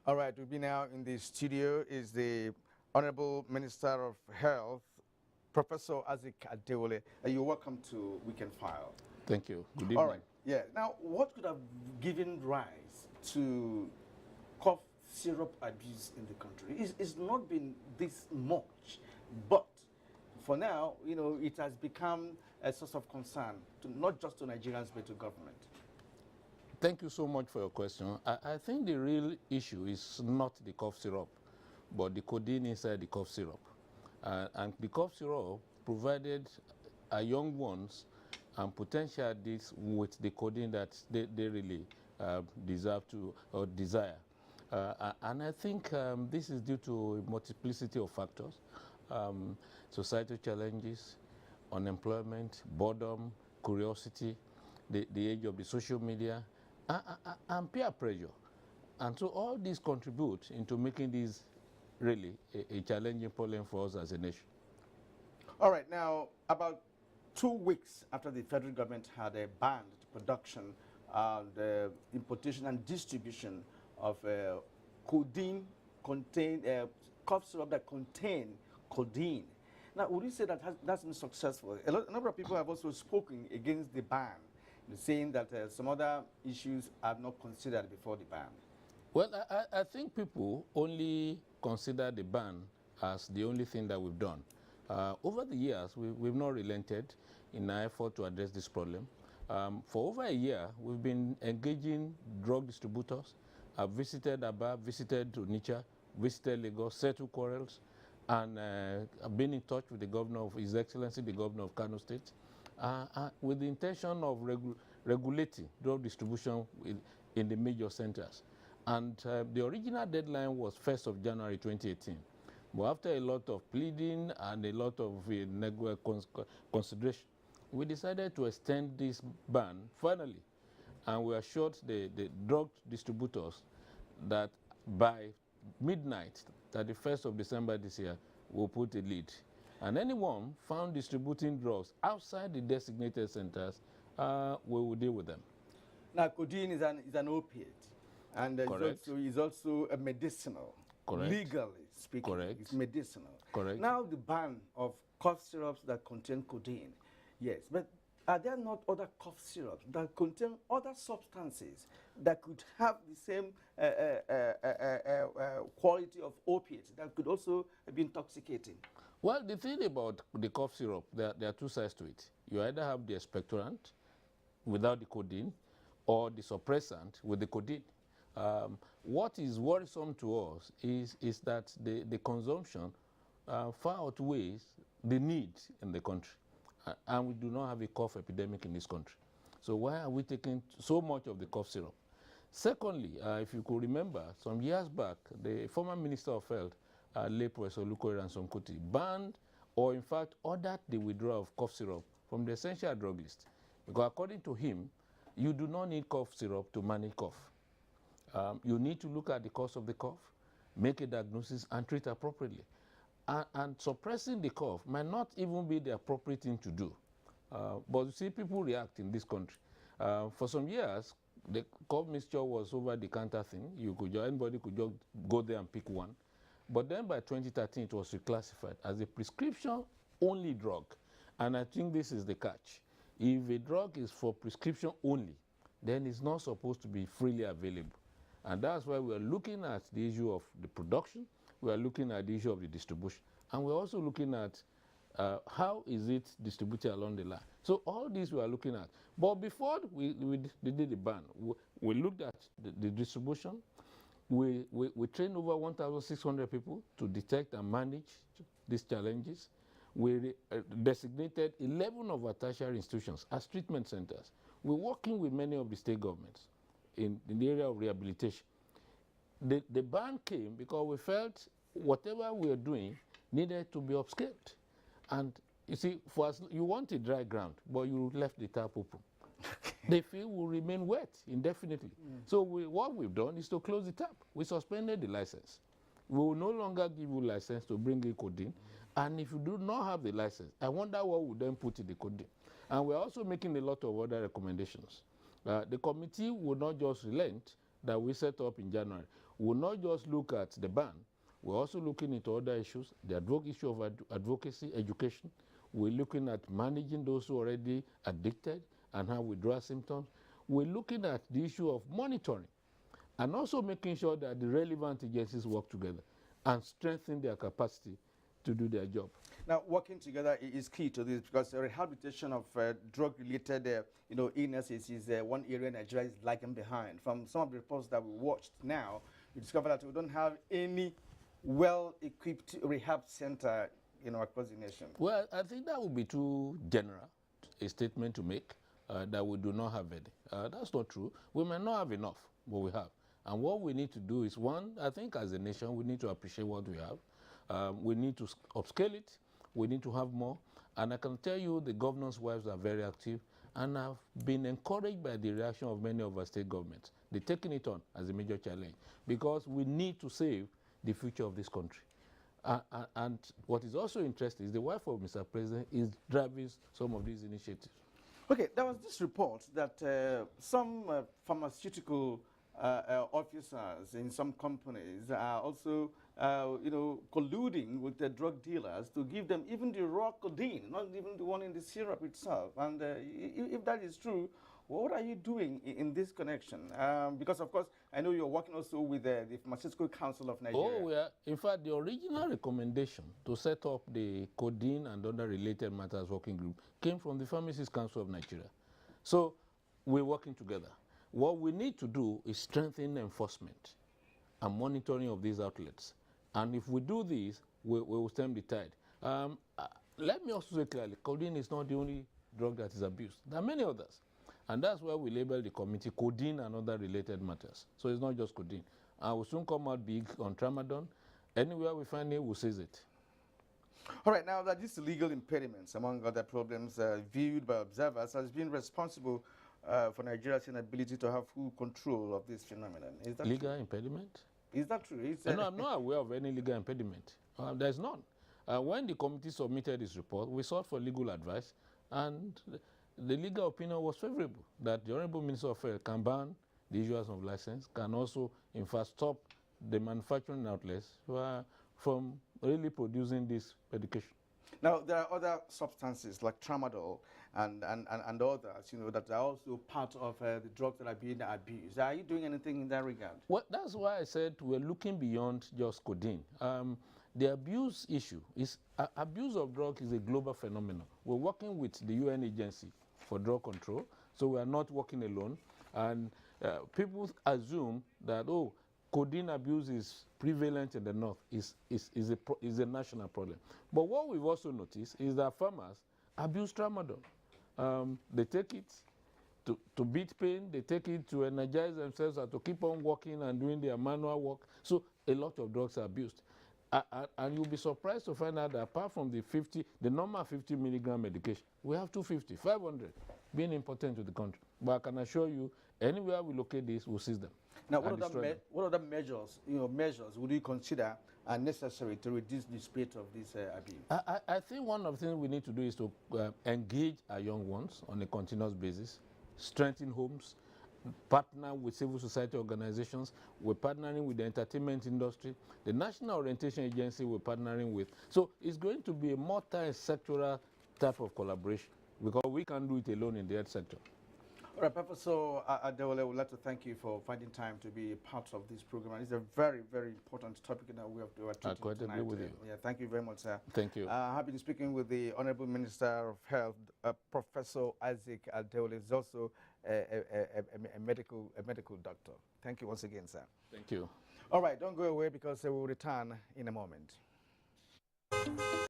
All right, with me now in the studio is the Honorable Minister of Health, Professor Adewole. You're welcome to Weekend File. Thank you. Good All evening. right, yeah. Now, what could have given rise to cough syrup abuse in the country? It's not been this much, but for now, it has become a source of concern, not just to Nigerians, but to government. Thank you so much for your question. I think the real issue is not the cough syrup, but the codeine inside the cough syrup. And the cough syrup provided young ones and potential addicts with the codeine that they really deserve to or desire. And I think this is due to a multiplicity of factors, societal challenges, unemployment, boredom, curiosity, the age of the social media, and peer pressure. And so all these contribute into making this really a challenging problem for us as a nation. All right, now, about 2 weeks after the federal government had banned the production, the importation and distribution of codeine contained cough syrup that contain codeine. Now, would you say that that's been successful? A number of people have also spoken against the ban, saying that some other issues are not considered before the ban. Well, I think people only consider the ban as the only thing that we've done. Over the years, we've not relented in our effort to address this problem. For over a year, we've been engaging drug distributors. I've visited Aba, visited Onitsha, visited Lagos, settled quarrels, and I've been in touch with the governor of His Excellency, the governor of Kano State, with the intention of regulating drug distribution in the major centers. And the original deadline was 1st of January 2018. But after a lot of pleading and a lot of consideration, we decided to extend this ban finally. And we assured the drug distributors that by midnight, 31st of December this year, we'll put a lid. And anyone found distributing drugs outside the designated centers, we will deal with them. Now, codeine is an opiate, and it's also a medicinal. Correct. Legally speaking, correct. It's medicinal. Correct. Now, the ban of cough syrups that contain codeine, yes, but are there not other cough syrups that contain other substances that could have the same quality of opiates that could also be intoxicating? Well, the thing about the cough syrup, there are two sides to it. You either have the expectorant without the codeine or the suppressant with the codeine. What is worrisome to us is that the consumption far outweighs the need in the country. And we do not have a cough epidemic in this country. So why are we taking so much of the cough syrup? Secondly, if you could remember, some years back, the former Minister of Health, late Professor Olukoya Ransom-Kuti, banned or in fact ordered the withdrawal of cough syrup from the essential drug list. Because according to him, you do not need cough syrup to manage cough. You need to look at the cause of the cough, make a diagnosis, and treat appropriately. And suppressing the cough might not even be the appropriate thing to do. But you see, people react in this country. For some years, the cough mixture was over-the-counter thing. Anybody could just go there and pick one. But then by 2013, it was reclassified as a prescription-only drug. And I think this is the catch. If a drug is for prescription only, then it's not supposed to be freely available. And that's why we're looking at the issue of the production, we are looking at the issue of the distribution, and we're also looking at how is it distributed along the line. So all these we are looking at. But before we did the ban, we looked at the distribution. We trained over 1,600 people to detect and manage these challenges. We designated 11 of our tertiary institutions as treatment centers. We're working with many of the state governments in the area of rehabilitation. The ban came because we felt whatever we are doing needed to be upscaled. And you see, for us, you want a dry ground, but you left the tap open. The field will remain wet indefinitely. So what we've done is to close the tap. We suspended the license. We will no longer give you license to bring in codeine. And if you do not have the license, I wonder what we then put in the codeine. And we're also making a lot of other recommendations. The committee will not just relent that we set up in January. we'll not just look at the ban, we're also looking into other issues, the issue of advocacy, education. We're looking at managing those who are already addicted and have withdrawal symptoms. We're looking at the issue of monitoring and also making sure that the relevant agencies work together and strengthen their capacity to do their job. Now, working together is key to this because the rehabilitation of drug-related, illnesses is one area Nigeria is lagging behind. From some of the reports that we watched now, we discovered that we don't have any well-equipped rehab center, across the nation. Well, I think that would be too general a statement to make that we do not have any. That's not true. We may not have enough, but we have. And what we need to do is, one, I think as a nation, we need to appreciate what we have. We need to upscale it. We need to have more. And I can tell you the governors' wives are very active and have been encouraged by the reaction of many of our state governments. They're taking it on as a major challenge because we need to save the future of this country. And what is also interesting is the wife of Mr. President is driving some of these initiatives. Okay, there was this report that some pharmaceutical officers in some companies are also, colluding with the drug dealers to give them even the raw codeine, not even the one in the syrup itself. And if that is true, what are you doing in this connection? Because, of course, I know you're working also with the Pharmaceutical Council of Nigeria. Oh, yeah. In fact, the original recommendation to set up the codeine and other related matters working group came from the Pharmacists Council of Nigeria. So we're working together. What we need to do is strengthen enforcement and monitoring of these outlets. And if we do this, we will stem the tide. Let me also say clearly, codeine is not the only drug that is abused. There are many others. And that's why we label the committee codeine and other related matters. So it's not just codeine. And we'll soon come out big on tramadol. Anywhere we find it, we'll seize it. All right, now that these legal impediments, among other problems viewed by observers, has been responsible for Nigeria's inability to have full control of this phenomenon. Is that legal true? Impediment? Is that true? No, I'm not aware of any legal impediment. There's none. When the committee submitted this report, we sought for legal advice, and the legal opinion was favorable that the Honorable Minister of Health can ban the issuance of license, can also, in fact, stop the manufacturing outlets from really producing this medication. Now, there are other substances like tramadol and others, that are also part of the drugs that are being abused. Are you doing anything in that regard? Well, that's why I said we're looking beyond just codeine. The abuse issue is, abuse of drugs is a global phenomenon. We're working with the UN agency for drug control, so we are not working alone. And people assume that, codeine abuse is prevalent in the north, is a national problem. But what we've also noticed is that farmers abuse tramadol. They take it to beat pain, they take it to energize themselves and to keep on working and doing their manual work. So a lot of drugs are abused. And you'll be surprised to find out that apart from the normal 50 milligram medication, we have 250, 500 being important to the country. But I can assure you, anywhere we locate this, we'll seize them. Now, what other measures, would you consider are necessary to reduce the spread of this abuse? I think one of the things we need to do is to engage our young ones on a continuous basis, strengthen homes, partner with civil society organizations. We're partnering with the entertainment industry. The National Orientation Agency we're partnering with. So it's going to be a multi-sectoral type of collaboration because we can't do it alone in the health sector. All right, Professor Adewole, I would like to thank you for finding time to be part of this program. And it's a very, very important topic that we have to treat I quite agree with you. Yeah, thank you very much, sir. Thank you. I've been speaking with the Honorable Minister of Health, Professor Isaac Adewole. He's also a medical doctor. Thank you once again, sir. Thank you. All right, don't go away because we will return in a moment.